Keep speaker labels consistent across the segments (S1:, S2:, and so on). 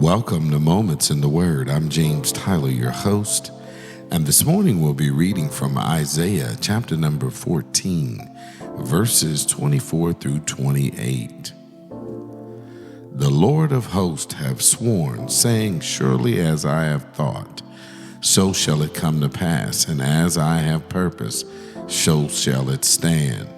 S1: Welcome to Moments in the Word. I'm James Tyler, your host, and this morning we'll be reading from Isaiah chapter number 14, verses 24 through 28. The Lord of hosts have sworn, saying, surely as I have thought, so shall it come to pass, and as I have purposed, so shall it stand,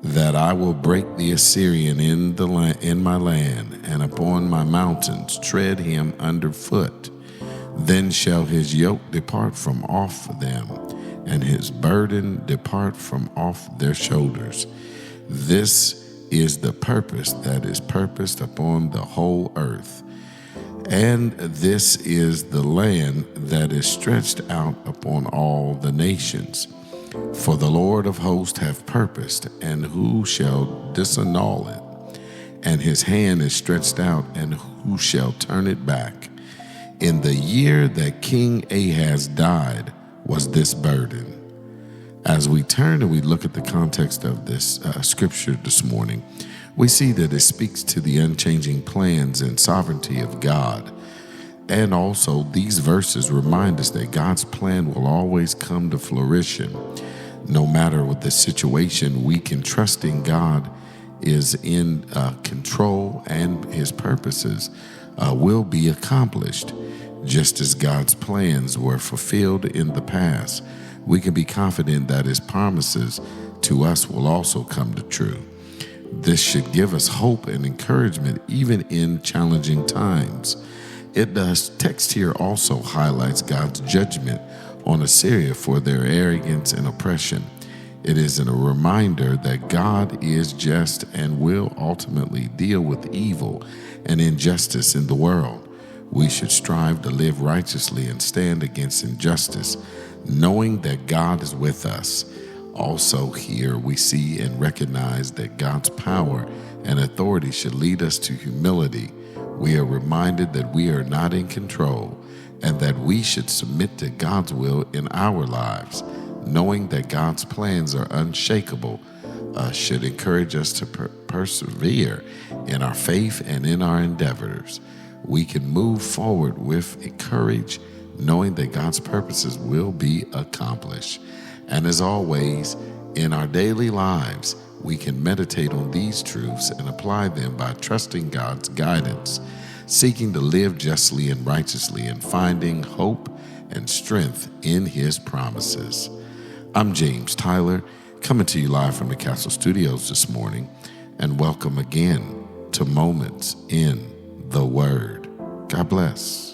S1: that I will break the Assyrian in my land, and upon my mountains tread him under foot. Then shall his yoke depart from off them, and his burden depart from off their shoulders. This is the purpose that is purposed upon the whole earth. And this is the land that is stretched out upon all the nations. For the Lord of hosts hath purposed, and who shall disannul it? And his hand is stretched out, and who shall turn it back? In the year that King Ahaz died was this burden. As we turn and we look at the context of this scripture this morning, we see that it speaks to the unchanging plans and sovereignty of God. And also, these verses remind us that God's plan will always come to fruition. No matter what the situation, we can trust in God is in control, and his purposes will be accomplished. Just as God's plans were fulfilled in the past, we can be confident that his promises to us will also come to true. This should give us hope and encouragement even in challenging times. The text here also highlights God's judgment on Assyria for their arrogance and oppression. It is a reminder that God is just and will ultimately deal with evil and injustice in the world. We should strive to live righteously and stand against injustice, knowing that God is with us. Also here we see and recognize that God's power and authority should lead us to humility. We are reminded that we are not in control and that we should submit to God's will in our lives. Knowing that God's plans are unshakable should encourage us to persevere in our faith and in our endeavors. We can move forward with courage, knowing that God's purposes will be accomplished. And as always, in our daily lives, we can meditate on these truths and apply them by trusting God's guidance, seeking to live justly and righteously, and finding hope and strength in his promises. I'm James Tyler, coming to you live from the Castle Studios this morning, and welcome again to Moments in the Word. God bless.